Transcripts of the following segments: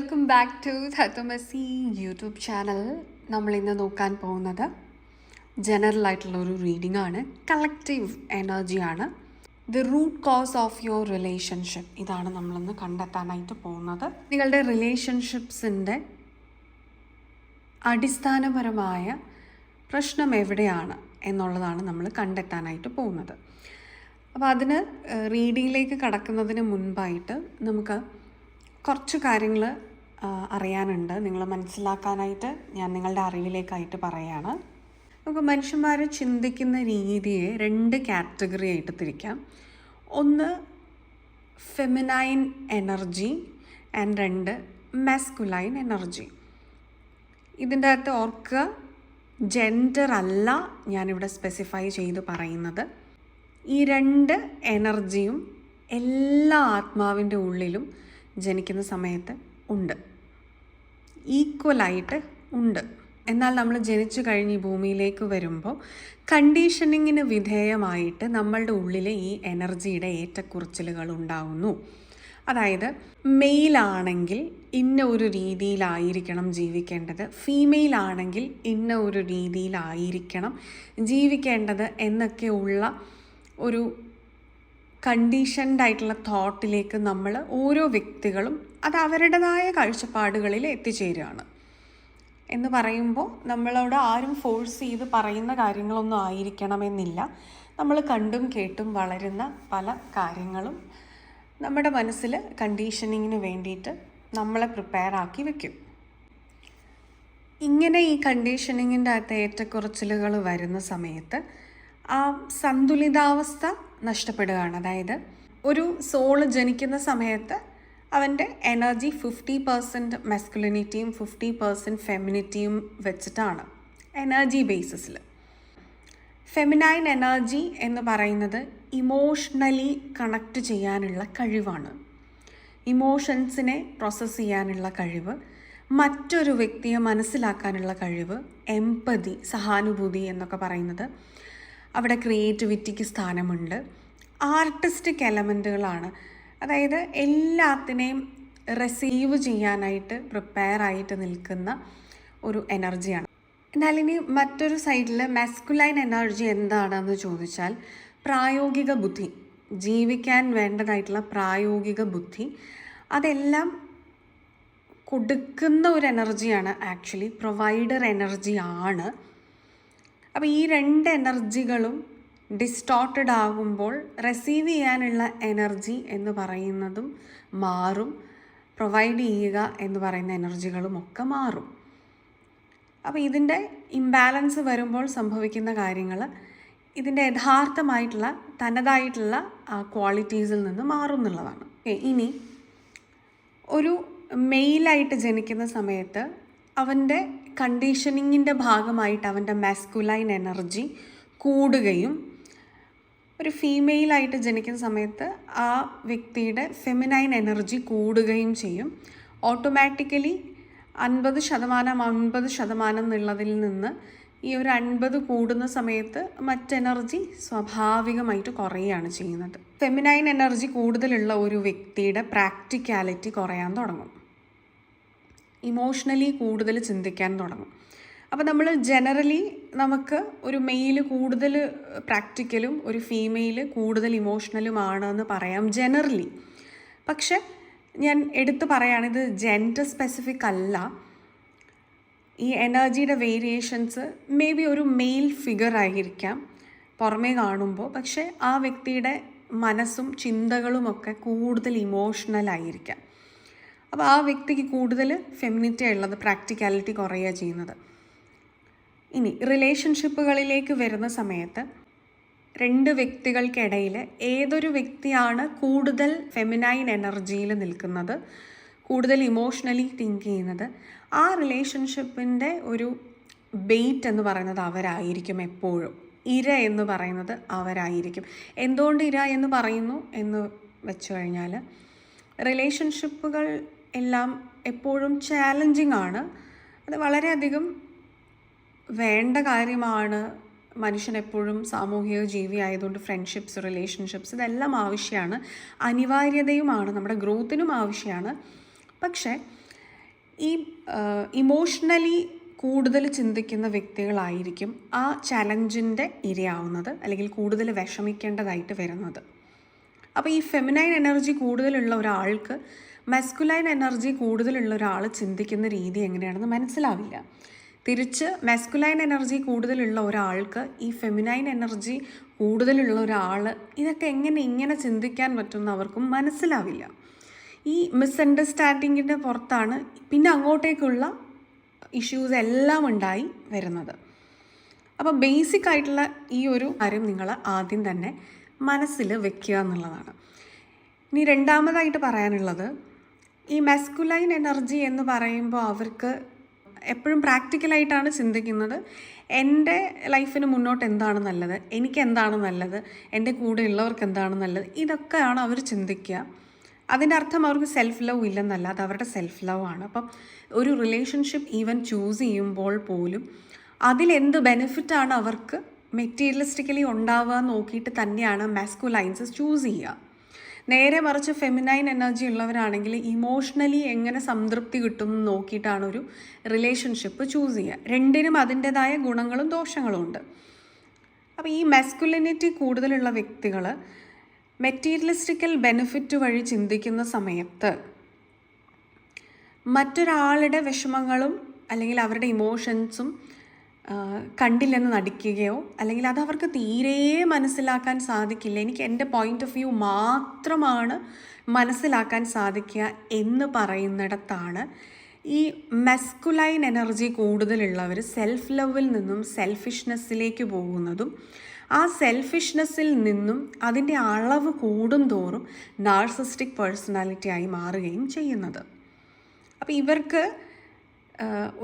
Welcome back to Tattvamasi YouTube channel. നമ്മളിന്ന് നോക്കാൻ പോകുന്നത് ജനറൽ ആയിട്ടുള്ള ഒരു റീഡിംഗ് ആണ്. കളക്റ്റീവ് എനർജിയാണ്. The root cause of your relationship. ഇതാണ് നമ്മളിന്ന് കണ്ടെത്താനായിട്ട് പോകുന്നത്. നിങ്ങളുടെ റിലേഷൻഷിപ്സിൻ്റെ അടിസ്ഥാനപരമായ പ്രശ്നം എവിടെയാണ് എന്നുള്ളതാണ് നമ്മൾ കണ്ടെത്താനായിട്ട് പോകുന്നത്. അപ്പോൾ അതിന് റീഡിങ്ങിലേക്ക് കടക്കുന്നതിന് മുൻപായിട്ട് നമുക്ക് കുറച്ച് കാര്യങ്ങൾ അറിയാനുണ്ട്. നിങ്ങൾ മനസ്സിലാക്കാനായിട്ട് ഞാൻ നിങ്ങളുടെ അറിവിലേക്കായിട്ട് പറയുകയാണ്. നമുക്ക് മനുഷ്യന്മാർ ചിന്തിക്കുന്ന രീതിയെ രണ്ട് കാറ്റഗറി ആയിട്ട് തിരിക്കാം. ഒന്ന് ഫെമിനൈൻ എനർജി ആൻഡ് രണ്ട് മാസ്കുലൈൻ എനർജി. ഇതിൻ്റെ അകത്ത് ഓർക്കുക, ജെൻഡർ അല്ല ഞാനിവിടെ സ്പെസിഫൈ ചെയ്ത് പറയുന്നത്. ഈ രണ്ട് എനർജിയും എല്ലാ ആത്മാവിൻ്റെ ഉള്ളിലും ജനിക്കുന്ന സമയത്ത് ഉണ്ട്, ഈക്വലായിട്ട് ഉണ്ട്. എന്നാൽ നമ്മൾ ജനിച്ചു കഴിഞ്ഞ് ഈ ഭൂമിയിലേക്ക് വരുമ്പോൾ കണ്ടീഷനിങ്ങിന് വിധേയമായിട്ട് നമ്മളുടെ ഉള്ളിൽ ഈ എനർജിയുടെ ഏറ്റക്കുറച്ചിലുകൾ ഉണ്ടാകുന്നു. അതായത് മെയിലാണെങ്കിൽ ഇന്ന ഒരു രീതിയിലായിരിക്കണം ജീവിക്കേണ്ടത്, ഫീമെയിൽ ആണെങ്കിൽ ഇന്ന ഒരു രീതിയിലായിരിക്കണം ജീവിക്കേണ്ടത് എന്നൊക്കെയുള്ള ഒരു കണ്ടീഷൻഡ് ആയിട്ടുള്ള തോട്ടിലേക്ക് നമ്മൾ ഓരോ വ്യക്തികളും അത് അവരുടേതായ കാഴ്ചപ്പാടുകളിൽ എത്തിച്ചേരുകയാണ്. എന്ന് പറയുമ്പോൾ നമ്മളോട് ആരും ഫോഴ്സ് ചെയ്ത് പറയുന്ന കാര്യങ്ങളൊന്നും ആയിരിക്കണമെന്നില്ല. നമ്മൾ കണ്ടും കേട്ടും വളരുന്ന പല കാര്യങ്ങളും നമ്മുടെ മനസ്സിൽ കണ്ടീഷനിങ്ങിന് വേണ്ടിയിട്ട് നമ്മളെ പ്രിപ്പയർ ആക്കി വെക്കും. ഇങ്ങനെ ഈ കണ്ടീഷനിങ്ങിൻ്റെ അകത്ത് ഏറ്റക്കുറച്ചിലുകൾ വരുന്ന സമയത്ത് ആ സന്തുലിതാവസ്ഥ നഷ്ടപ്പെടുകയാണ്. അതായത് ഒരു സോള് ജനിക്കുന്ന സമയത്ത് അവൻ്റെ എനർജി 50% മസ്കുലിനിറ്റിയും 50% ഫെമിനിറ്റിയും വെച്ചിട്ടാണ് എനർജി ബേസിസിൽ. ഫെമിനൈൻ എനർജി എന്ന് പറയുന്നത് ഇമോഷണലി കണക്റ്റ് ചെയ്യാനുള്ള കഴിവാണ്. ഇമോഷൻസിനെ പ്രോസസ്സ് ചെയ്യാനുള്ള കഴിവ്, മറ്റൊരു വ്യക്തിയെ മനസ്സിലാക്കാനുള്ള കഴിവ്, എംപതി, സഹാനുഭൂതി എന്നൊക്കെ പറയുന്നത്. അവിടെ ക്രിയേറ്റിവിറ്റിക്ക് സ്ഥാനമുണ്ട്. ആർട്ടിസ്റ്റിക് എലമെൻറ്റുകളാണ്. അതായത് എല്ലാത്തിനെയും റിസീവ് ചെയ്യാനായിട്ട് പ്രിപ്പയർ ആയിട്ട് നിൽക്കുന്ന ഒരു എനർജിയാണ്. എന്നാൽ ഇനി മറ്റൊരു സൈഡിൽ മാസ്കുലൈൻ എനർജി എന്താണെന്ന് ചോദിച്ചാൽ പ്രായോഗിക ബുദ്ധി, ജീവിക്കാൻ വേണ്ടതായിട്ടുള്ള പ്രായോഗിക ബുദ്ധി, അതെല്ലാം കൊടുക്കുന്ന ഒരു എനർജിയാണ്. ആക്ച്വലി പ്രൊവൈഡർ എനർജി ആണ്. അപ്പോൾ ഈ രണ്ട് എനർജികളും ഡിസ്റ്റോർട്ടഡ് ആകുമ്പോൾ റിസീവ് ചെയ്യാനുള്ള എനർജി എന്ന് പറയുന്നതും മാറും, പ്രൊവൈഡ് ചെയ്യുക എന്ന് പറയുന്ന എനർജികളും ഒക്കെ മാറും. അപ്പോൾ ഇതിൻ്റെ ഇംബാലൻസ് വരുമ്പോൾ സംഭവിക്കുന്ന കാര്യങ്ങൾ ഇതിൻ്റെ യഥാർത്ഥമായിട്ടുള്ള തനതായിട്ടുള്ള ക്വാളിറ്റീസിൽ നിന്ന് മാറും എന്നുള്ളതാണ്. ഇനി ഒരു മെയിലായിട്ട് ജനിക്കുന്ന സമയത്ത് അവൻ്റെ കണ്ടീഷനിങ്ങിൻ്റെ ഭാഗമായിട്ട് അവൻ്റെ മാസ്കുലൈൻ എനർജി കൂടുകയും ഒരു ഫീമെയിലായിട്ട് ജനിക്കുന്ന സമയത്ത് ആ വ്യക്തിയുടെ ഫെമിനൈൻ എനർജി കൂടുകയും ചെയ്യും. ഓട്ടോമാറ്റിക്കലി 50% എന്നുള്ളതിൽ നിന്ന് ഈ ഒരു 50 കൂടുന്ന സമയത്ത് മറ്റെനർജി സ്വാഭാവികമായിട്ട് കുറയുകയാണ് ചെയ്യുന്നത്. ഫെമിനൈൻ എനർജി കൂടുതലുള്ള ഒരു വ്യക്തിയുടെ പ്രാക്ടിക്കാലിറ്റി കുറയാൻ തുടങ്ങും, ഇമോഷണലി കൂടുതൽ ചിന്തിക്കാൻ തുടങ്ങും. അപ്പോൾ നമ്മൾ ജനറലി നമുക്ക് ഒരു മെയിൽ കൂടുതൽ പ്രാക്ടിക്കലും ഒരു ഫീമെയിൽ കൂടുതൽ ഇമോഷണലുമാണെന്ന് പറയാം ജനറലി. പക്ഷെ ഞാൻ എടുത്തു പറയുകയാണ്, ഇത് ജെൻഡർ സ്പെസിഫിക് അല്ല. ഈ എനർജിയുടെ വേരിയേഷൻസ് മേ ബി ഒരു മെയിൽ ഫിഗർ ആയിരിക്കാം പുറമേ കാണുമ്പോൾ, പക്ഷെ ആ വ്യക്തിയുടെ മനസ്സും ചിന്തകളുമൊക്കെ കൂടുതൽ ഇമോഷണൽ ആയിരിക്കാം. അപ്പോൾ ആ വ്യക്തിക്ക് കൂടുതൽ ഫെമിനിറ്റി ഉള്ളത്, പ്രാക്ടിക്കാലിറ്റി കുറയുക ചെയ്യുന്നത്. ഇനി റിലേഷൻഷിപ്പുകളിലേക്ക് വരുന്ന സമയത്ത് രണ്ട് വ്യക്തികൾക്കിടയിൽ ഏതൊരു വ്യക്തിയാണ് കൂടുതൽ ഫെമിനൈൻ എനർജിയിൽ നിൽക്കുന്നത്, കൂടുതൽ ഇമോഷണലി തിങ്ക് ചെയ്യുന്നത്, ആ റിലേഷൻഷിപ്പിൻ്റെ ഒരു ബെയ്റ്റ് എന്ന് പറയുന്നത് അവരായിരിക്കും. എപ്പോഴും ഇര എന്ന് പറയുന്നത് അവരായിരിക്കും. എന്തുകൊണ്ട് ഇര എന്ന് പറയുന്നു എന്ന് വെച്ചു കഴിഞ്ഞാൽ റിലേഷൻഷിപ്പുകൾ എല്ലാം എപ്പോഴും ചാലഞ്ചിങ് ആണ്. അത് വളരെയധികം വേണ്ട കാര്യമാണ്. മനുഷ്യൻ എപ്പോഴും സാമൂഹിക ജീവി ആയതുകൊണ്ട് ഫ്രണ്ട്ഷിപ്സ്, റിലേഷൻഷിപ്സ് ഇതെല്ലാം ആവശ്യമാണ്, അനിവാര്യതയുമാണ്, നമ്മുടെ ഗ്രോത്തിനും ആവശ്യമാണ്. പക്ഷേ ഈ ഇമോഷണലി കൂടുതൽ ചിന്തിക്കുന്ന വ്യക്തികളായിരിക്കും ആ ചലഞ്ചിൻ്റെ ഇരയാവുന്നത്, അല്ലെങ്കിൽ കൂടുതൽ വിഷമിക്കേണ്ടതായിട്ട് വരുന്നത്. അപ്പോൾ ഈ ഫെമിനൈൻ എനർജി കൂടുതലുള്ള ഒരാൾക്ക് മസ്കുലൈൻ എനർജി കൂടുതലുള്ള ഒരാൾ ചിന്തിക്കുന്ന രീതി എങ്ങനെയാണെന്ന് മനസ്സിലാവില്ല. തിരിച്ച് മസ്കുലൈൻ എനർജി കൂടുതലുള്ള ഒരാൾക്ക് ഈ ഫെമിനൈൻ എനർജി കൂടുതലുള്ള ഒരാൾ ഇതൊക്കെ ഇങ്ങനെ ചിന്തിക്കാൻ പറ്റുമെന്ന് അവർക്കും മനസ്സിലാവില്ല. ഈ മിസ്അണ്ടർസ്റ്റാൻഡിങ്ങിൻ്റെ പുറത്താണ് പിന്നെ അങ്ങോട്ടേക്കുള്ള ഇഷ്യൂസ് എല്ലാം ഉണ്ടായി വരുന്നത്. അപ്പോൾ ബേസിക് ആയിട്ടുള്ള ഈ ഒരു കാര്യം നിങ്ങൾ ആദ്യം തന്നെ മനസ്സിൽ വെക്കുക എന്നുള്ളതാണ്. ഇനി രണ്ടാമതായിട്ട് പറയാനുള്ളത്, ഈ മസ്കുലൈൻ എനർജി എന്ന് പറയുമ്പോൾ അവർക്ക് എപ്പോഴും പ്രാക്ടിക്കലായിട്ടാണ് ചിന്തിക്കുന്നത്. എൻ്റെ ലൈഫിന് മുന്നോട്ട് എന്താണ് നല്ലത്, എനിക്ക് എന്താണ് നല്ലത്, എൻ്റെ കൂടെ ഉള്ളവർക്ക് എന്താണ് നല്ലത്, ഇതൊക്കെയാണ് അവർ ചിന്തിക്കുക. അതിൻ്റെ അർത്ഥം അവർക്ക് സെൽഫ് ലവ് ഇല്ലെന്നല്ല, അത് അവരുടെ സെൽഫ് ലവ് ആണ്. അപ്പം ഒരു റിലേഷൻഷിപ്പ് ഈവൻ ചൂസ് ചെയ്യുമ്പോൾ പോലും അതിലെന്ത് ബെനിഫിറ്റാണ് അവർക്ക് മെറ്റീരിയലിസ്റ്റിക്കലി ഉണ്ടാവുക നോക്കിയിട്ട് തന്നെയാണ് മാസ്കുലൈൻസ് ചൂസ് ചെയ്യുക. നേരെ മറിച്ച് ഫെമിനൈൻ എനർജി ഉള്ളവരാണെങ്കിൽ ഇമോഷണലി എങ്ങനെ സംതൃപ്തി കിട്ടും എന്ന് നോക്കിയിട്ടാണ് ഒരു റിലേഷൻഷിപ്പ് ചൂസ് ചെയ്യുക. രണ്ടിനും അതിൻ്റെതായ ഗുണങ്ങളും ദോഷങ്ങളും ഉണ്ട്. അപ്പോൾ ഈ മാസ്കുലിനിറ്റി കൂടുതലുള്ള വ്യക്തികൾ മെറ്റീരിയലിസ്റ്റിക്കൽ ബെനിഫിറ്റ് വഴി ചിന്തിക്കുന്ന സമയത്ത് മറ്റൊരാളുടെ വിഷമങ്ങളും അല്ലെങ്കിൽ അവരുടെ ഇമോഷൻസും കണ്ടില്ലെന്ന് നടിക്കുകയോ അല്ലെങ്കിൽ അത് അവർക്ക് തീരെ മനസ്സിലാക്കാൻ സാധിക്കില്ല, എനിക്ക് എൻ്റെ പോയിൻ്റ് ഓഫ് വ്യൂ മാത്രമാണ് മനസ്സിലാക്കാൻ സാധിക്കുക എന്ന് പറയുന്നിടത്താണ് ഈ മസ്കുലൈൻ എനർജി കൂടുതലുള്ളവർ സെൽഫ് ലവിൽ നിന്നും സെൽഫിഷ്നെസ്സിലേക്ക് പോകുന്നതും ആ സെൽഫിഷ്നെസ്സിൽ നിന്നും അതിൻ്റെ അളവ് കൂടും തോറും നാർസിസ്റ്റിക് പേഴ്സണാലിറ്റി ആയി മാറുകയും ചെയ്യുന്നത്. അപ്പോൾ ഇവർക്ക്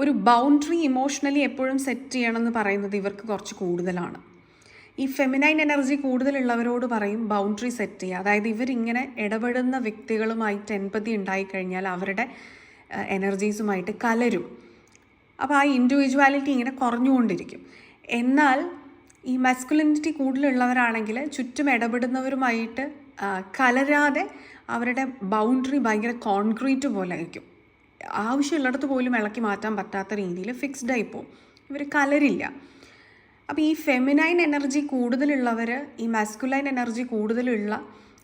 ഒരു ബൗണ്ടറി ഇമോഷണലി എപ്പോഴും സെറ്റ് ചെയ്യണമെന്ന് പറയുന്നത് ഇവർക്ക് കുറച്ച് കൂടുതലാണ്. ഈ ഫെമിനൈൻ എനർജി കൂടുതലുള്ളവരോട് പറയും ബൗണ്ടറി സെറ്റ് ചെയ്യുക. അതായത് ഇവരിങ്ങനെ ഇടപെടുന്ന വ്യക്തികളുമായിട്ട് എമ്പതി ഉണ്ടായിക്കഴിഞ്ഞാൽ അവരുടെ എനർജീസുമായിട്ട് കലരും. അപ്പോൾ ആ ഇൻഡിവിജ്വാലിറ്റി ഇങ്ങനെ കുറഞ്ഞുകൊണ്ടിരിക്കും. എന്നാൽ ഈ മസ്കുലിനിറ്റി കൂടുതലുള്ളവരാണെങ്കിൽ ചുറ്റും ഇടപെടുന്നവരുമായിട്ട് കലരാതെ അവരുടെ ബൗണ്ടറി ഭയങ്കര കോൺക്രീറ്റ് പോലെ ആയിരിക്കും. ആവശ്യമുള്ളിടത്ത് പോലും ഇളക്കി മാറ്റാൻ പറ്റാത്ത രീതിയിൽ ഫിക്സ്ഡ് ആയിപ്പോവും. ഇവർ കലരില്ല. അപ്പോൾ ഈ ഫെമിനൈൻ എനർജി കൂടുതലുള്ളവർ ഈ മസ്കുലൈൻ എനർജി കൂടുതലുള്ള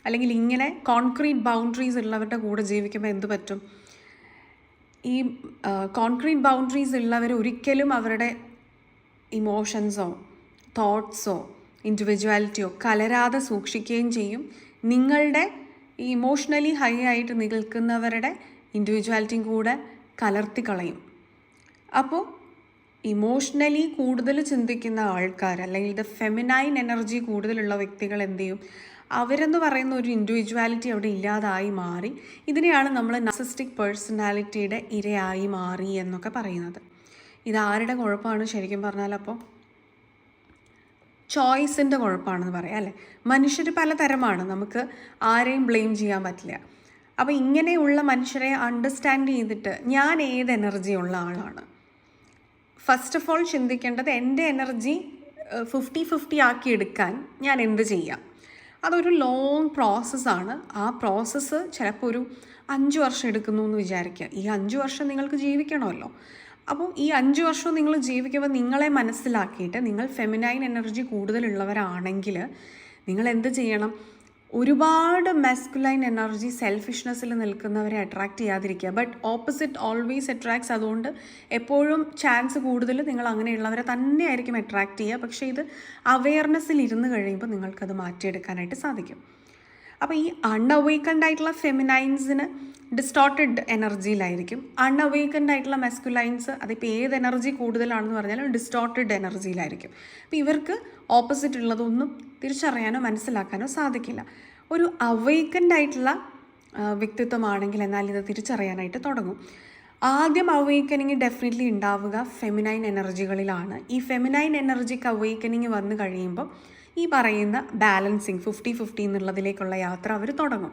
അല്ലെങ്കിൽ ഇങ്ങനെ കോൺക്രീറ്റ് ബൗണ്ടറീസ് ഉള്ളവരുടെ കൂടെ ജീവിക്കുമ്പോൾ എന്ത് പറ്റും? ഈ കോൺക്രീറ്റ് ബൗണ്ടറീസ് ഉള്ളവർ ഒരിക്കലും അവരുടെ ഇമോഷൻസോ തോട്ട്സോ ഇൻഡിവിജ്വാലിറ്റിയോ കലരാതെ സൂക്ഷിക്കുകയും ചെയ്യും. നിങ്ങളുടെ ഈ ഇമോഷണലി ഹൈ ആയിട്ട് നിൽക്കുന്നവരുടെ ഇൻഡിവിജ്വാലിറ്റിയും കൂടെ കലർത്തിക്കളയും. അപ്പോൾ ഇമോഷണലി കൂടുതൽ ചിന്തിക്കുന്ന ആൾക്കാർ അല്ലെങ്കിൽ ഇത് ഫെമിനൈൻ എനർജി കൂടുതലുള്ള വ്യക്തികൾ എന്ത് ചെയ്യും? അവരെന്ന് പറയുന്ന ഒരു ഇൻഡിവിജ്വാലിറ്റി അവിടെ ഇല്ലാതായി മാറി. ഇതിനെയാണ് നമ്മൾ നാർസിസ്റ്റിക് പേഴ്സണാലിറ്റിയുടെ ഇരയായി മാറി എന്നൊക്കെ പറയുന്നത്. ഇതാരുടെ കുഴപ്പമാണ് ശരിക്കും പറഞ്ഞാൽ? അപ്പോൾ ചോയ്സിൻ്റെ കുഴപ്പമാണെന്ന് പറയാം അല്ലേ. മനുഷ്യർ പലതരമാണ്, നമുക്ക് ആരെയും ബ്ലെയിം ചെയ്യാൻ പറ്റില്ല. അപ്പോൾ ഇങ്ങനെയുള്ള മനുഷ്യരെ അണ്ടർസ്റ്റാൻഡ് ചെയ്തിട്ട് ഞാൻ ഏത് എനർജി ഉള്ള ആളാണ്, ഫസ്റ്റ് ഓഫ് ഓൾ ചിന്തിക്കേണ്ടത് എൻ്റെ എനർജി 50-50 ആക്കി എടുക്കാൻ ഞാൻ എന്ത് ചെയ്യാം. അതൊരു ലോങ് പ്രോസസ്സാണ്. ആ പ്രോസസ്സ് ചിലപ്പോൾ ഒരു 5 വർഷം എടുക്കുന്നു എന്ന് വിചാരിക്കുക. ഈ 5 വർഷം നിങ്ങൾക്ക് ജീവിക്കണമല്ലോ. അപ്പോൾ ഈ 5 വർഷവും നിങ്ങൾ ജീവിക്കുമ്പോൾ നിങ്ങളെ മനസ്സിലാക്കിയിട്ട് നിങ്ങൾ ഫെമിനൈൻ എനർജി കൂടുതലുള്ളവരാണെങ്കിൽ നിങ്ങൾ എന്ത് ചെയ്യണം? ഒരുപാട് മസ്കുലൈൻ എനർജി സെൽഫിഷ്നെസ്സിൽ നിൽക്കുന്നവരെ അട്രാക്റ്റ് ചെയ്യാതിരിക്കുക. But opposite always attracts. അതുകൊണ്ട് എപ്പോഴും ചാൻസ് കൂടുതൽ നിങ്ങൾ അങ്ങനെയുള്ളവരെ തന്നെയായിരിക്കും അട്രാക്റ്റ് ചെയ്യുക. പക്ഷേ ഇത് അവെയർനെസ്സിൽ ഇരുന്ന് കഴിയുമ്പോൾ നിങ്ങൾക്കത് മാറ്റിയെടുക്കാനായിട്ട് സാധിക്കും. അപ്പോൾ ഈ അൺഅവേക്കൻഡ് ആയിട്ടുള്ള ഫെമിനൈൻസിന് ഡിസ്റ്റോർട്ടഡ് എനർജിയിലായിരിക്കും. അൺഅവേക്കൻഡ് ആയിട്ടുള്ള മസ്കുലൈൻസ് അതിപ്പോൾ ഏത് എനർജി കൂടുതലാണെന്ന് പറഞ്ഞാലും ഡിസ്റ്റോർട്ടഡ് എനർജിയിലായിരിക്കും. അപ്പോൾ ഇവർക്ക് ഓപ്പോസിറ്റ് ഉള്ളതൊന്നും തിരിച്ചറിയാനോ മനസ്സിലാക്കാനോ സാധിക്കില്ല. ഒരു അവേക്കൻഡ് ആയിട്ടുള്ള വ്യക്തിത്വമാണെങ്കിൽ എന്നാൽ ഇത് തിരിച്ചറിയാനായിട്ട് തുടങ്ങും. ആദ്യം അവേക്കനിങ് ഡെഫിനറ്റ്ലി ഉണ്ടാവുക ഫെമിനൈൻ എനർജികളിലാണ്. ഈ ഫെമിനൈൻ എനർജിക്ക് അവേക്കനിങ് വന്നു കഴിയുമ്പോൾ ഈ പറയുന്ന ബാലൻസിങ് 50-50 എന്നുള്ളതിലേക്കുള്ള യാത്ര അവർ തുടങ്ങും.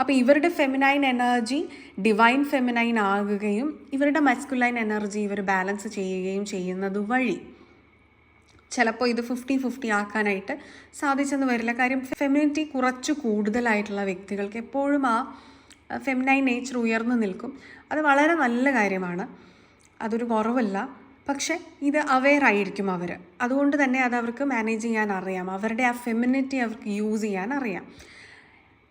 അപ്പോൾ ഇവരുടെ ഫെമിനൈൻ എനർജി ഡിവൈൻ ഫെമിനൈൻ ആകുകയും ഇവരുടെ മസ്കുലൈൻ എനർജി ഇവർ ബാലൻസ് ചെയ്യുകയും ചെയ്യുന്നത് വഴി ചിലപ്പോൾ ഇത് 50-50 ആക്കാനായിട്ട് സാധിച്ചെന്ന് വരില്ല. കാര്യം ഫെമിനിറ്റി കുറച്ച് കൂടുതലായിട്ടുള്ള വ്യക്തികൾക്ക് എപ്പോഴും ആ ഫെമിനൈൻ നേച്ചർ ഉയർന്നു നിൽക്കും. അത് വളരെ നല്ല കാര്യമാണ്, അതൊരു കുറവല്ല. പക്ഷേ ഇത് അവെയർ ആയിരിക്കും അവർ, അതുകൊണ്ട് തന്നെ അത് അവർക്ക് മാനേജ് ചെയ്യാൻ അറിയാം, അവരുടെ ആ ഫെമിനിറ്റി അവർക്ക് യൂസ് ചെയ്യാൻ അറിയാം.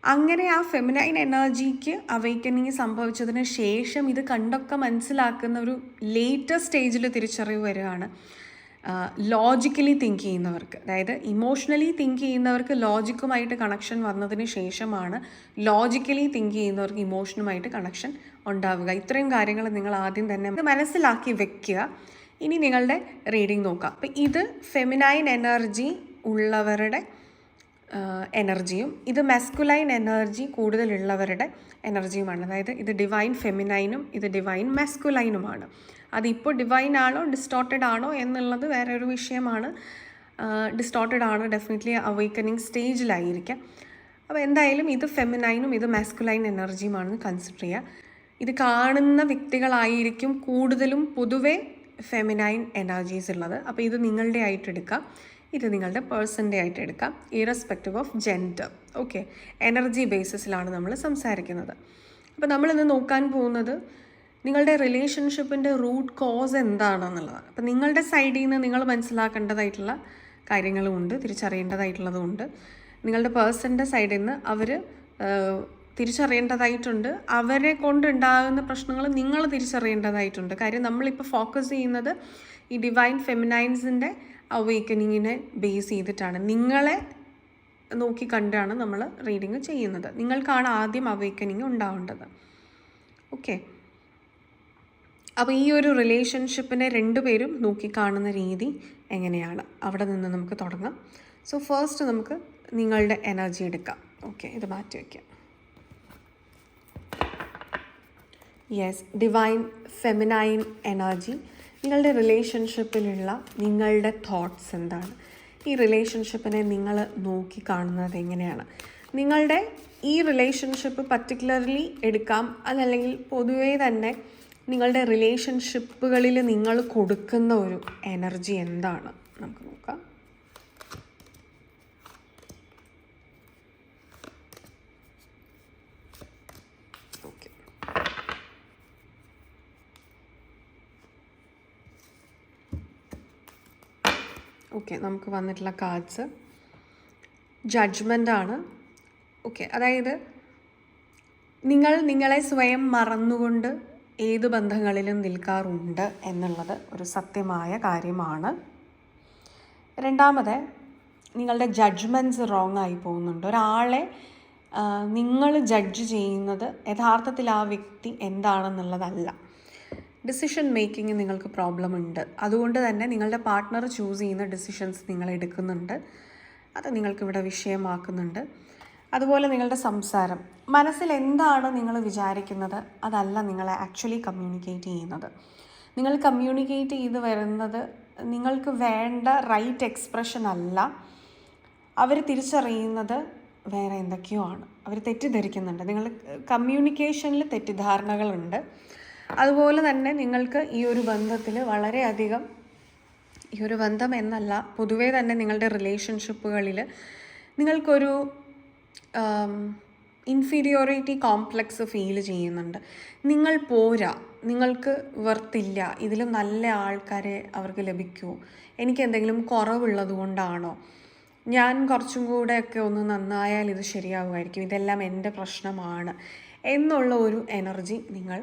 അങ്ങനെ ആ ഫെമിനൈൻ എനർജിക്ക് അവൈക്കനിങ് സംഭവിച്ചതിന് ശേഷം ഇത് കണ്ടൊക്കെ മനസ്സിലാക്കുന്ന ഒരു ലേറ്റർ സ്റ്റേജിൽ തിരിച്ചറിവ് വരികയാണ് ലോജിക്കലി തിങ്ക് ചെയ്യുന്നവർക്ക്. അതായത് ഇമോഷണലി തിങ്ക് ചെയ്യുന്നവർക്ക് ലോജിക്കുമായിട്ട് കണക്ഷൻ വന്നതിന് ശേഷമാണ് ലോജിക്കലി തിങ്ക് ചെയ്യുന്നവർക്ക് ഇമോഷനുമായിട്ട് കണക്ഷൻ ഉണ്ടാവുക. ഇത്രയും കാര്യങ്ങൾ നിങ്ങൾ ആദ്യം തന്നെ മനസ്സിലാക്കി വെക്കുക. ഇനി നിങ്ങളുടെ റീഡിങ് നോക്കാം. അപ്പം ഇത് ഫെമിനൈൻ എനർജി ഉള്ളവരുടെ എനർജിയും ഇത് മെസ്കുലൈൻ എനർജി കൂടുതലുള്ളവരുടെ എനർജിയുമാണ്. അതായത് ഇത് ഡിവൈൻ ഫെമിനൈനും ഇത് ഡിവൈൻ മെസ്കുലൈനുമാണ്. അതിപ്പോൾ ഡിവൈൻ ആണോ ഡിസ്റ്റോർട്ടഡ് ആണോ എന്നുള്ളത് വേറെ ഒരു വിഷയമാണ്. ഡിസ്റ്റോർട്ടഡ് ആണ്, ഡെഫിനറ്റ്ലി അവൈക്കനിങ് സ്റ്റേജിലായിരിക്കാം. അപ്പോൾ എന്തായാലും ഇത് ഫെമിനൈനും ഇത് മെസ്കുലൈൻ എനർജിയുമാണെന്ന് കൺസിഡർ ചെയ്യുക. ഇത് കാണുന്ന വ്യക്തികളായിരിക്കും കൂടുതലും പൊതുവെ ഫെമിനൈൻ എനർജീസ് ഉള്ളത്. അപ്പോൾ ഇത് നിങ്ങളുടെ ആയിട്ട് എടുക്കാം, ഇത് നിങ്ങളുടെ പേഴ്സൻ്റെ ആയിട്ട് എടുക്കാം, irrespective of gender. Okay, energy ബേസിസിലാണ് നമ്മൾ സംസാരിക്കുന്നത്. അപ്പോൾ നമ്മളിന്ന് നോക്കാൻ പോകുന്നത് നിങ്ങളുടെ റിലേഷൻഷിപ്പിൻ്റെ റൂട്ട് കോസ് എന്താണെന്നുള്ളതാണ്. അപ്പം നിങ്ങളുടെ സൈഡിൽ നിന്ന് നിങ്ങൾ മനസ്സിലാക്കേണ്ടതായിട്ടുള്ള കാര്യങ്ങളുമുണ്ട്, തിരിച്ചറിയേണ്ടതായിട്ടുള്ളതുമുണ്ട്. നിങ്ങളുടെ പേഴ്സൻ്റെ സൈഡിൽ നിന്ന് അവർ തിരിച്ചറിയേണ്ടതായിട്ടുണ്ട്. അവരെ കൊണ്ടുണ്ടാകുന്ന പ്രശ്നങ്ങൾ നിങ്ങൾ തിരിച്ചറിയേണ്ടതായിട്ടുണ്ട്. കാര്യം നമ്മളിപ്പോൾ ഫോക്കസ് ചെയ്യുന്നത് ഈ ഡിവൈൻ ഫെമിനൈൻസിൻ്റെ അവേക്കനിങ്ങിനെ ബേസ് ചെയ്തിട്ടാണ്. നിങ്ങളെ നോക്കി കണ്ടാണ് നമ്മൾ റീഡിങ് ചെയ്യുന്നത്. നിങ്ങൾക്കാണ് ആദ്യം അവേക്കനിങ് ഉണ്ടാവേണ്ടത്. ഓക്കെ, അപ്പോൾ ഈ ഒരു റിലേഷൻഷിപ്പിനെ രണ്ടുപേരും നോക്കിക്കാണുന്ന രീതി എങ്ങനെയാണ്, അവിടെ നിന്ന് നമുക്ക് തുടങ്ങാം. സോ ഫസ്റ്റ് നമുക്ക് നിങ്ങളുടെ എനർജി എടുക്കാം. ഓക്കെ, ഇത് മാറ്റി വയ്ക്കാം. Yes, divine feminine energy. നിങ്ങളുടെ റിലേഷൻഷിപ്പിലുള്ള നിങ്ങളുടെ തോട്ട്സ് എന്താണ്? ഈ റിലേഷൻഷിപ്പിനെ നിങ്ങൾ നോക്കിക്കാണുന്നത് എങ്ങനെയാണ്? നിങ്ങളുടെ ഈ റിലേഷൻഷിപ്പ് പർട്ടിക്കുലർലി എടുക്കാം, അതല്ലെങ്കിൽ പൊതുവേ തന്നെ നിങ്ങളുടെ റിലേഷൻഷിപ്പുകളിൽ നിങ്ങൾ കൊടുക്കുന്ന ഒരു എനർജി എന്താണ് നമുക്ക് നോക്കാം. ഓക്കെ, ഓക്കെ, നമുക്ക് വന്നിട്ടുള്ള കാർഡ്സ് ജഡ്ജ്മെൻ്റ് ആണ്. ഓക്കെ, അതായത് നിങ്ങളെ സ്വയം മറന്നുകൊണ്ട് ഏത് ബന്ധങ്ങളിലും നിൽക്കാറുണ്ട് എന്നുള്ളത് ഒരു സത്യമായ കാര്യമാണ്. രണ്ടാമത്, നിങ്ങളുടെ ജഡ്ജ്മെൻറ്റ്സ് റോങ് ആയി പോകുന്നുണ്ട്. ഒരാളെ നിങ്ങൾ ജഡ്ജ് ചെയ്യുന്നത് യഥാർത്ഥത്തിൽ ആ വ്യക്തി എന്താണെന്നുള്ളതല്ല. ഡിസിഷൻ മേക്കിംഗ് നിങ്ങൾക്ക് പ്രോബ്ലം ഉണ്ട്. അതുകൊണ്ട് തന്നെ നിങ്ങളുടെ പാർട്ട്ണർ ചൂസ് ചെയ്യുന്ന ഡിസിഷൻസ് നിങ്ങൾ എടുക്കുന്നുണ്ട്, അത് നിങ്ങൾക്കിവിടെ വിഷയമാക്കുന്നുണ്ട്. അതുപോലെ നിങ്ങളുടെ സംസാരം, മനസ്സിൽ എന്താണ് നിങ്ങൾ വിചാരിക്കുന്നത് അതല്ല നിങ്ങൾ ആക്ച്വലി കമ്മ്യൂണിക്കേറ്റ് ചെയ്യുന്നത്. നിങ്ങൾ കമ്മ്യൂണിക്കേറ്റ് ചെയ്ത് വരുന്നത് നിങ്ങൾക്ക് വേണ്ട റൈറ്റ് എക്സ്പ്രഷൻ അല്ല. അവർ തിരിച്ചറിയുന്നത് വേറെ എന്തൊക്കെയോ ആണ്. അവർ തെറ്റിദ്ധരിക്കുന്നുണ്ട്. നിങ്ങൾ കമ്മ്യൂണിക്കേഷനിൽ തെറ്റിദ്ധാരണകളുണ്ട്. അതുപോലെ തന്നെ നിങ്ങൾക്ക് ഈ ഒരു ബന്ധത്തിൽ വളരെയധികം, ഈ ഒരു ബന്ധം എന്നല്ല പൊതുവേ തന്നെ നിങ്ങളുടെ റിലേഷൻഷിപ്പുകളിൽ നിങ്ങൾക്കൊരു ഇൻഫീരിയോറിറ്റി കോംപ്ലക്സ് ഫീൽ ചെയ്യുന്നുണ്ട്. നിങ്ങൾ പോരാ, നിങ്ങൾക്ക് വർത്തില്ല, ഇതിലും നല്ല ആൾക്കാരെ അവർക്ക് ലഭിക്കുമോ, എനിക്ക് എന്തെങ്കിലും കുറവുള്ളത് കൊണ്ടാണോ, ഞാൻ കുറച്ചും കൂടെയൊക്കെ ഒന്ന് നന്നായാൽ ഇത് ശരിയാകുമായിരിക്കും, ഇതെല്ലാം എൻ്റെ പ്രശ്നമാണ് എന്നുള്ള ഒരു എനർജി നിങ്ങൾ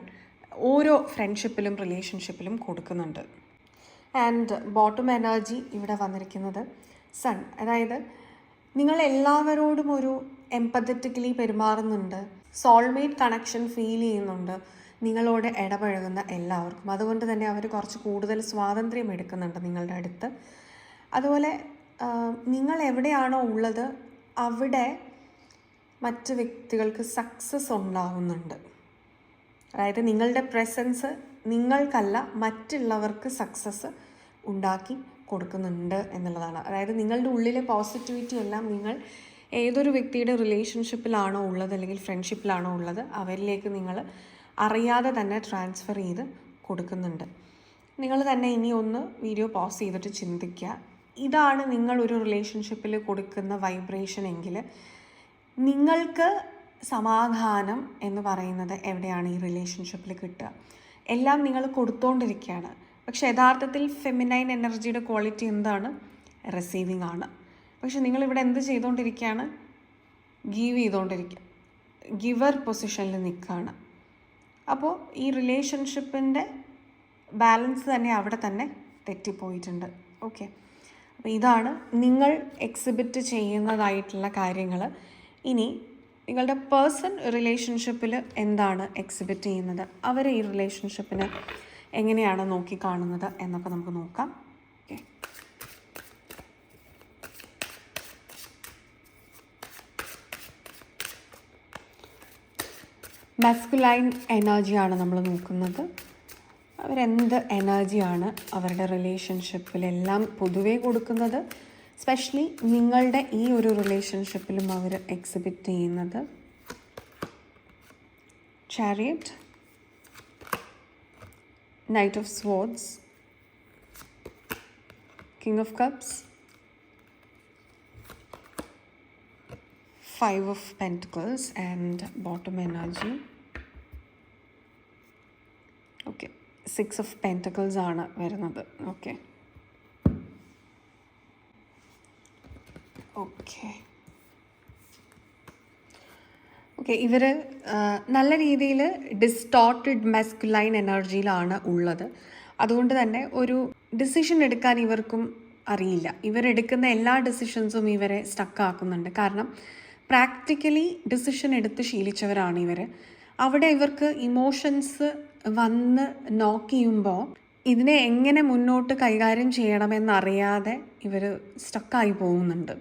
ഓരോ ഫ്രണ്ട്ഷിപ്പിലും റിലേഷൻഷിപ്പിലും കൊടുക്കുന്നുണ്ട്. ആൻഡ് ബോട്ടം എനർജി ഇവിടെ വന്നിരിക്കുന്നത് സൺ. അതായത് നിങ്ങൾ എല്ലാവരോടും ഒരു എംപത്തറ്റിക്കലി പെരുമാറുന്നുണ്ട്, സോൾമേറ്റ് കണക്ഷൻ ഫീൽ ചെയ്യുന്നുണ്ട് നിങ്ങളോട് ഇടപഴകുന്ന എല്ലാവർക്കും. അതുകൊണ്ട് തന്നെ അവർ കുറച്ച് കൂടുതൽ സ്വാതന്ത്ര്യം എടുക്കുന്നുണ്ട് നിങ്ങളുടെ അടുത്ത്. അതുപോലെ നിങ്ങൾ എവിടെയാണോ ഉള്ളത് അവിടെ മറ്റ് വ്യക്തികൾക്ക് സക്സസ് ഉണ്ടാവുന്നുണ്ട്. അതായത് നിങ്ങളുടെ പ്രസൻസ് നിങ്ങൾക്കല്ല മറ്റുള്ളവർക്ക് സക്സസ് ഉണ്ടാക്കി കൊടുക്കുന്നുണ്ട് എന്നുള്ളതാണ്. അതായത് നിങ്ങളുടെ ഉള്ളിലെ പോസിറ്റിവിറ്റി എല്ലാം നിങ്ങൾ ഏതൊരു വ്യക്തിയുടെ റിലേഷൻഷിപ്പിലാണോ ഉള്ളത് അല്ലെങ്കിൽ ഫ്രണ്ട്ഷിപ്പിലാണോ ഉള്ളത് അവരിലേക്ക് നിങ്ങൾ അറിയാതെ തന്നെ ട്രാൻസ്ഫർ ചെയ്ത് കൊടുക്കുന്നുണ്ട്. നിങ്ങൾ തന്നെ ഇനി ഒന്ന് വീഡിയോ പോസ് ചെയ്തിട്ട് ചിന്തിക്കുക, ഇതാണ് നിങ്ങളൊരു റിലേഷൻഷിപ്പിൽ കൊടുക്കുന്ന വൈബ്രേഷൻ എങ്കിൽ നിങ്ങൾക്ക് സമാധാനം എന്ന് പറയുന്നത് എവിടെയാണ് ഈ റിലേഷൻഷിപ്പിൽ കിട്ടുക? എല്ലാം നിങ്ങൾ കൊടുത്തുകൊണ്ടിരിക്കുകയാണ്. പക്ഷേ യഥാർത്ഥത്തിൽ ഫെമിനൈൻ എനർജിയുടെ ക്വാളിറ്റി എന്താണ്? റിസീവിങ് ആണ്. പക്ഷെ നിങ്ങളിവിടെ എന്ത് ചെയ്തുകൊണ്ടിരിക്കുകയാണ്? ഗീവ് ചെയ്തുകൊണ്ടിരിക്കുക, ഗിവർ പൊസിഷനിൽ നിൽക്കുകയാണ്. അപ്പോൾ ഈ റിലേഷൻഷിപ്പിൻ്റെ ബാലൻസ് തന്നെ അവിടെ തന്നെ തെറ്റിപ്പോയിട്ടുണ്ട്. ഓക്കെ, അപ്പോൾ ഇതാണ് നിങ്ങൾ എക്സിബിറ്റ് ചെയ്യുന്നതായിട്ടുള്ള കാര്യങ്ങൾ. ഇനി നിങ്ങളുടെ പേഴ്സൺ റിലേഷൻഷിപ്പിൽ എന്താണ് എക്സിബിറ്റ് ചെയ്യുന്നത്, അവർ ഈ റിലേഷൻഷിപ്പിനെ എങ്ങനെയാണ് നോക്കിക്കാണുന്നത് എന്നൊക്കെ നമുക്ക് നോക്കാം. ഓക്കെ, മാസ്കുലൈൻ എനർജിയാണ് നമ്മൾ നോക്കുന്നത്. അവരെന്ത് എനർജിയാണ് അവരുടെ റിലേഷൻഷിപ്പിലെല്ലാം പൊതുവേ കൊടുക്കുന്നത്, സ്പെഷ്യലി നിങ്ങളുടെ ഈ ഒരു റിലേഷൻഷിപ്പിലും അവർ എക്സിബിറ്റ് ചെയ്യുന്നത്. Chariot, night of swords, king of cups, five of pentacles and bottom energy. Okay, six of pentacles ആണ് വരുന്നത്. ഓക്കെ ഓക്കെ ഓക്കെ ഇവർ നല്ല രീതിയിൽ ഡിസ്റ്റോർട്ടഡ് മസ്കുലൈൻ എനർജിയിലാണ് ഉള്ളത്. അതുകൊണ്ട് തന്നെ ഒരു ഡിസിഷൻ എടുക്കാൻ ഇവർക്കും അറിയില്ല. ഇവരെടുക്കുന്ന എല്ലാ ഡിസിഷൻസും ഇവരെ സ്റ്റക്കാക്കുന്നുണ്ട്. കാരണം പ്രാക്ടിക്കലി ഡിസിഷൻ എടുത്ത് ശീലിച്ചവരാണ് ഇവർ. അവിടെ ഇവർക്ക് ഇമോഷൻസ് വന്ന് നോക്ക് ചെയ്യുമ്പോൾ ഇതിനെ എങ്ങനെ മുന്നോട്ട് കൈകാര്യം ചെയ്യണമെന്നറിയാതെ ഇവർ സ്റ്റക്കായി പോകുന്നുണ്ട്.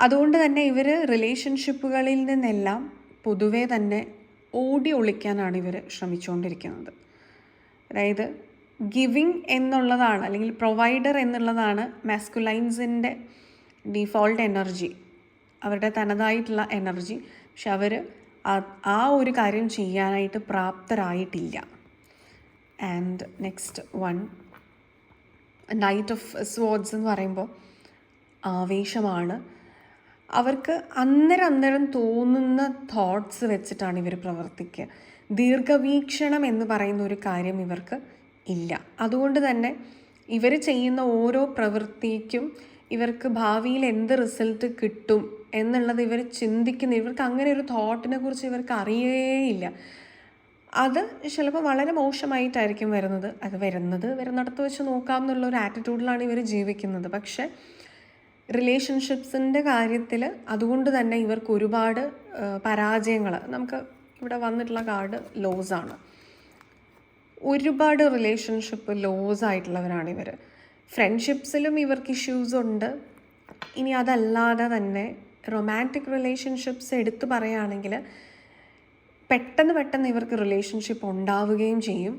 അതുകൊണ്ട് തന്നെ ഇവർ റിലേഷൻഷിപ്പുകളിൽ നിന്നെല്ലാം പൊതുവേ തന്നെ ഓടി ഒളിക്കാനാണ് ഇവർ ശ്രമിച്ചുകൊണ്ടിരിക്കുന്നത്. അതായത് ഗിവിങ് എന്നുള്ളതാണ്, അല്ലെങ്കിൽ പ്രൊവൈഡർ എന്നുള്ളതാണ് മാസ്കുലൈൻസിൻ്റെ ഡിഫോൾട്ട് എനർജി, അവരുടെ തനതായിട്ടുള്ള എനർജി. പക്ഷെ അവർ ആ ഒരു കാര്യം ചെയ്യാനായിട്ട് പ്രാപ്തരായിട്ടില്ല. And next one, knight of swords എന്ന് പറയുമ്പോൾ ആവേശമാണ്. അവർക്ക് അന്നേരം തോന്നുന്ന തോട്ട്സ് വെച്ചിട്ടാണ് ഇവർ പ്രവർത്തിക്കുക. ദീർഘവീക്ഷണം എന്ന് പറയുന്ന ഒരു കാര്യം ഇവർക്ക് ഇല്ല. അതുകൊണ്ട് തന്നെ ഇവർ ചെയ്യുന്ന ഓരോ പ്രവൃത്തിക്കും ഇവർക്ക് ഭാവിയിൽ എന്ത് റിസൾട്ട് കിട്ടും എന്നുള്ളത് ഇവർ ചിന്തിക്കുന്ന, ഇവർക്ക് അങ്ങനെ ഒരു തോട്ടിനെ കുറിച്ച് ഇവർക്ക് അറിയേയില്ല. അത് ചിലപ്പോൾ വളരെ മോശമായിട്ടായിരിക്കും വരുന്നത്. അത് വരുന്നിടത്ത് വെച്ച് നോക്കാം എന്നുള്ളൊരു ആറ്റിറ്റ്യൂഡിലാണ് ഇവർ ജീവിക്കുന്നത്. പക്ഷേ റിലേഷൻഷിപ്സിൻ്റെ കാര്യത്തിൽ അതുകൊണ്ട് തന്നെ ഇവർക്ക് ഒരുപാട് പരാജയങ്ങൾ, നമുക്ക് ഇവിടെ വന്നിട്ടുള്ള കാർഡ് ലോസാണ്. ഒരുപാട് റിലേഷൻഷിപ്പ് ലോസ് ആയിട്ടുള്ളവരാണ് ഇവർ. ഫ്രണ്ട്ഷിപ്സിലും ഇവർക്ക് ഇഷ്യൂസ് ഉണ്ട്. ഇനി അതല്ലാതെ തന്നെ റൊമാൻറ്റിക് റിലേഷൻഷിപ്സ് എടുത്തു പറയുകയാണെങ്കിൽ പെട്ടെന്ന് ഇവർക്ക് റിലേഷൻഷിപ്പ് ഉണ്ടാവുകയും ചെയ്യും.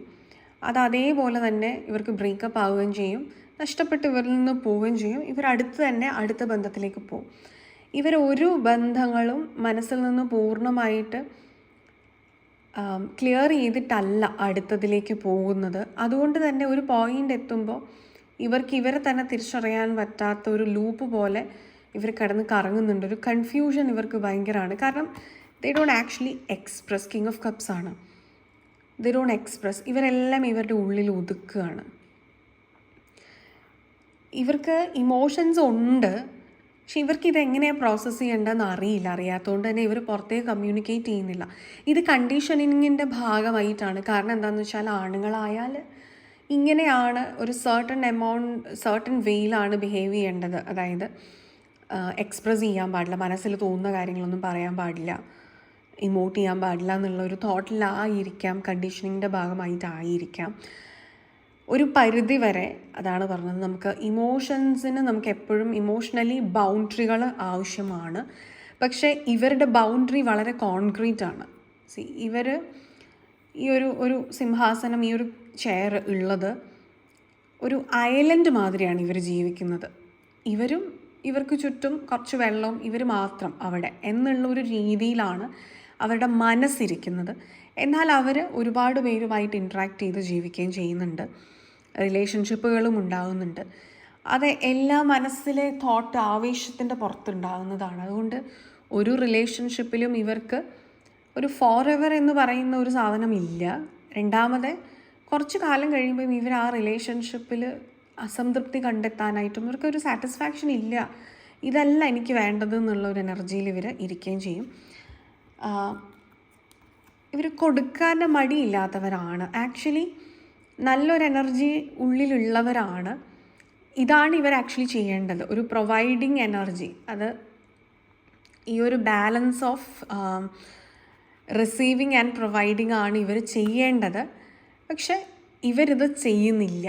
അത് അതേപോലെ തന്നെ ഇവർക്ക് ബ്രേക്കപ്പ് ആവുകയും ചെയ്യും, നഷ്ടപ്പെട്ട് ഇവരിൽ നിന്ന് പോവുകയും ചെയ്യും. ഇവർ അടുത്ത ബന്ധത്തിലേക്ക് പോകും. ഇവരൊരു ബന്ധങ്ങളും മനസ്സിൽ നിന്ന് പൂർണ്ണമായിട്ട് ക്ലിയർ ചെയ്തിട്ടല്ല അടുത്തതിലേക്ക് പോകുന്നത്. അതുകൊണ്ട് തന്നെ ഒരു പോയിൻ്റ് എത്തുമ്പോൾ ഇവർക്ക് ഇവരെ തന്നെ തിരിച്ചറിയാൻ പറ്റാത്ത ഒരു ലൂപ്പ് പോലെ ഇവർ കിടന്ന് കറങ്ങുന്നുണ്ട്. ഒരു കൺഫ്യൂഷൻ ഇവർക്ക് ഭയങ്കരമാണ്. കാരണം they don't actually express. King of cups ആണ്. They don't express. ഇവരെല്ലാം ഇവരുടെ ഉള്ളിൽ ഒതുക്കുകയാണ്. ഇവർക്ക് ഇമോഷൻസ് ഉണ്ട്, പക്ഷെ ഇവർക്ക് ഇതെങ്ങനെയാണ് പ്രോസസ്സ് ചെയ്യേണ്ടതെന്ന് അറിയാത്തതുകൊണ്ട് തന്നെ ഇവർ പുറത്തേക്ക് കമ്മ്യൂണിക്കേറ്റ് ചെയ്യുന്നില്ല. ഇത് കണ്ടീഷനിങ്ങിൻ്റെ ഭാഗമായിട്ടാണ്. കാരണം എന്താണെന്ന് വെച്ചാൽ ആണുങ്ങളായാൽ ഇങ്ങനെയാണ്, ഒരു സർട്ടൺ വേയിലാണ് ബിഹേവ് ചെയ്യേണ്ടത്. അതായത് എക്സ്പ്രസ് ചെയ്യാൻ പാടില്ല, മനസ്സിൽ തോന്നുന്ന കാര്യങ്ങളൊന്നും പറയാൻ പാടില്ല, ഇമോട്ട് ചെയ്യാൻ പാടില്ല എന്നുള്ളൊരു തോട്ടിലായിരിക്കാം, കണ്ടീഷനിങ്ങിൻ്റെ ഭാഗമായിട്ടായിരിക്കാം. ഒരു പരിധി വരെ അതാണ് പറഞ്ഞത്. നമുക്ക് ഇമോഷൻസിന് നമുക്ക് എപ്പോഴും ഇമോഷണലി ബൗണ്ടറികൾ ആവശ്യമാണ്. പക്ഷേ ഇവരുടെ ബൗണ്ടറി വളരെ കോൺക്രീറ്റ് ആണ്. ഇവർ ഈ ഒരു സിംഹാസനം, ഈ ഒരു ചെയർ ഉള്ളത് ഒരു ഐലൻഡ് മാതിരിയാണ് ഇവർ ജീവിക്കുന്നത്. ഇവർക്ക് ചുറ്റും കുറച്ച് വെള്ളം, ഇവർ മാത്രം അവിടെ എന്നുള്ളൊരു രീതിയിലാണ് അവരുടെ മനസ്സിരിക്കുന്നത്. എന്നാൽ അവർ ഒരുപാട് പേരുമായിട്ട് ഇൻട്രാക്ട് ചെയ്ത് ജീവിക്കുകയും ചെയ്യുന്നുണ്ട്, റിലേഷൻഷിപ്പുകളും ഉണ്ടാകുന്നുണ്ട്. അത് എല്ലാ മനസ്സിലെ തോട്ട് ആവേശത്തിൻ്റെ പുറത്തുണ്ടാകുന്നതാണ്. അതുകൊണ്ട് ഒരു റിലേഷൻഷിപ്പിലും ഇവർക്ക് ഒരു ഫോർ എവർ എന്ന് പറയുന്ന ഒരു സാധനമില്ല. രണ്ടാമത് കുറച്ച് കാലം കഴിയുമ്പം ഇവർ ആ റിലേഷൻഷിപ്പിൽ അസംതൃപ്തി കണ്ടെത്താനായിട്ടും ഇവർക്കൊരു സാറ്റിസ്ഫാക്ഷൻ ഇല്ല, ഇതല്ല എനിക്ക് വേണ്ടത് എന്നുള്ള ഒരു എനർജിയിൽ ഇവർ ഇരിക്കുകയും ചെയ്യും. ഇവർ കൊടുക്കാൻ മടിയില്ലാത്തവരാണ്. ആക്ച്വലി നല്ലൊരു എനർജി ഉള്ളിലുള്ളവരാണ്. ഇതാണ് ഇവർ ആക്ച്വലി ചെയ്യേണ്ടത്, ഒരു പ്രൊവൈഡിങ് എനർജി. അത് ഈ ഒരു balance of receiving and providing ആണ് ഇവർ ചെയ്യേണ്ടത്. പക്ഷെ ഇവരിത് ചെയ്യുന്നില്ല,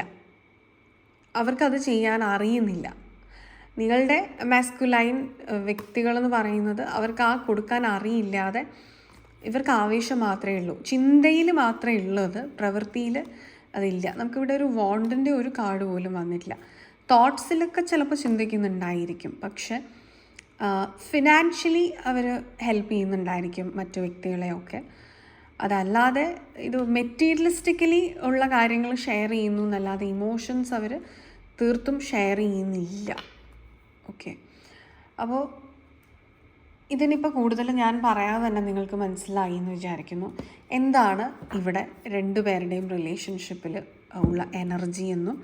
അവർക്കത് ചെയ്യാൻ അറിയുന്നില്ല. നിങ്ങളുടെ മാസ്കുലൈൻ വ്യക്തികളെന്ന് പറയുന്നത് അവർക്ക് ആ കൊടുക്കാൻ അറിയില്ലാതെ ഇവർക്ക് ആവേശം മാത്രമേ ഉള്ളൂ, ചിന്തയിൽ മാത്രമേ ഉള്ളത്, പ്രവൃത്തിയിൽ അതില്ല. നമുക്കിവിടെ ഒരു വാണ്ടിൻ്റെ ഒരു കാർഡ് പോലും വന്നിട്ടില്ല. തോട്ട്സിലൊക്കെ ചിലപ്പോൾ ചിന്തിക്കുന്നുണ്ടായിരിക്കും, പക്ഷെ ഫിനാൻഷ്യലി അവർ ഹെൽപ്പ് ചെയ്യുന്നുണ്ടായിരിക്കും മറ്റു വ്യക്തികളെയൊക്കെ. അതല്ലാതെ ഇത് മെറ്റീരിയലിസ്റ്റിക്കലി ഉള്ള കാര്യങ്ങൾ ഷെയർ ചെയ്യുന്നു എന്നല്ലാതെ ഇമോഷൻസ് അവർ തീർത്തും ഷെയർ ചെയ്യുന്നില്ല. ഓക്കെ, അപ്പോൾ ഇതിനിപ്പോൾ കൂടുതൽ ഞാൻ പറയാതെ തന്നെ നിങ്ങൾക്ക് മനസ്സിലായി എന്ന് വിചാരിക്കുന്നു. എന്താണ് ഇവിടെ രണ്ടുപേരുടെയും റിലേഷൻഷിപ്പിൽ ഉള്ള എനർജി എന്നും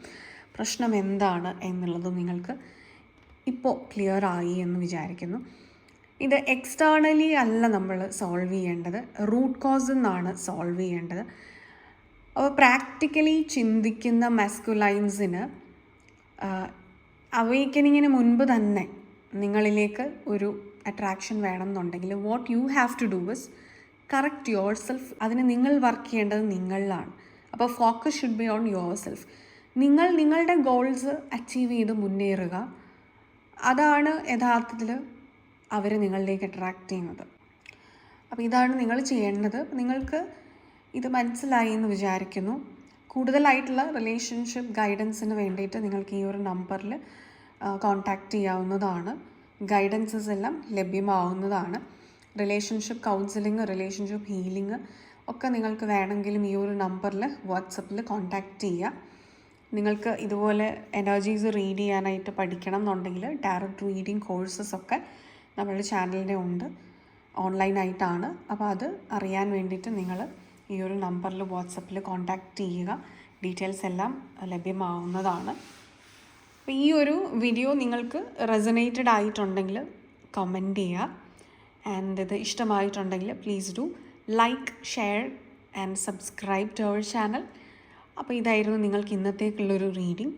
പ്രശ്നം എന്താണ് എന്നുള്ളതും നിങ്ങൾക്ക് ഇപ്പോൾ ക്ലിയർ ആയി എന്ന് വിചാരിക്കുന്നു. ഇത് എക്സ്റ്റേണലി അല്ല നമ്മൾ സോൾവ് ചെയ്യേണ്ടത്, റൂട്ട് കോസ് എന്നാണ് സോൾവ് ചെയ്യേണ്ടത്. അപ്പോൾ പ്രാക്ടിക്കലി ചിന്തിക്കുന്ന മാസ്കുലൈൻസിന് അവേക്കനിങ്ങിന് മുൻപ് തന്നെ നിങ്ങളിലേക്ക് ഒരു അട്രാക്ഷൻ വേണമെന്നുണ്ടെങ്കിൽ what you have to do is correct yourself. അതിന് നിങ്ങൾ വർക്ക് ചെയ്യേണ്ടത് നിങ്ങളിലാണ്. അപ്പോൾ focus should be on yourself. നിങ്ങൾ നിങ്ങളുടെ ഗോൾസ് അച്ചീവ് ചെയ്ത് മുന്നേറുക. അതാണ് യഥാർത്ഥത്തിൽ അവർ നിങ്ങളിലേക്ക് അട്രാക്റ്റ് ചെയ്യുന്നത്. അപ്പോൾ ഇതാണ് നിങ്ങൾ ചെയ്യേണ്ടത്. നിങ്ങൾക്ക് ഇത് മനസ്സിലായി എന്ന് വിചാരിക്കുന്നു. കൂടുതലായിട്ടുള്ള റിലേഷൻഷിപ്പ് ഗൈഡൻസിന് വേണ്ടിയിട്ട് നിങ്ങൾക്ക് ഈ ഒരു നമ്പറിൽ കോൺടാക്റ്റ് ചെയ്യാവുന്നതാണ്. ഗൈഡൻസസ് എല്ലാം ലഭ്യമാവുന്നതാണ്. റിലേഷൻഷിപ്പ് കൗൺസിലിംഗ്, റിലേഷൻഷിപ്പ് ഹീലിംഗ് ഒക്കെ നിങ്ങൾക്ക് വേണമെങ്കിലും ഈ ഒരു നമ്പറിൽ വാട്സപ്പിൽ കോൺടാക്റ്റ് ചെയ്യുക. നിങ്ങൾക്ക് ഇതുപോലെ എനർജീസ് റീഡ് ചെയ്യാനായിട്ട് പഠിക്കണം എന്നുണ്ടെങ്കിൽ ടാരറ്റ് റീഡിങ് കോഴ്സസ് ഒക്കെ നമ്മുടെ ചാനലിൻ്റെ ഉണ്ട്, ഓൺലൈനായിട്ടാണ്. അപ്പോൾ അത് അറിയാൻ വേണ്ടിയിട്ട് നിങ്ങൾ ഈ ഒരു നമ്പറിൽ വാട്സപ്പിൽ കോൺടാക്റ്റ് ചെയ്യുക. ഡീറ്റെയിൽസ് എല്ലാം ലഭ്യമാവുന്നതാണ്. അപ്പോൾ ഈ ഒരു വീഡിയോ നിങ്ങൾക്ക് റെസനേറ്റഡ് ആയിട്ടുണ്ടെങ്കിൽ കമൻറ്റ് ചെയ്യുക. ആൻഡ് ഇത് ഇഷ്ടമായിട്ടുണ്ടെങ്കിൽ please do like, share and subscribe to our channel. അപ്പോൾ ഇതായിരുന്നു നിങ്ങൾക്ക് ഇന്നത്തേക്കുള്ളൊരു റീഡിംഗ്.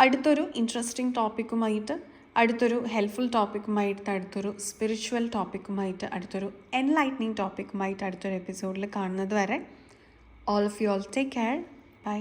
അടുത്തൊരു ഇൻട്രസ്റ്റിംഗ് ടോപ്പിക്കുമായിട്ട്, അടുത്തൊരു ഹെൽപ്ഫുൾ ടോപ്പിക്കുമായിട്ട്, അടുത്തൊരു സ്പിരിച്വൽ ടോപ്പിക്കുമായിട്ട്, അടുത്തൊരു എൻലൈറ്റനിങ് ടോപ്പിക്കുമായിട്ട് അടുത്തൊരു എപ്പിസോഡിൽ കാണുന്നത് വരെ all of you all take care. By.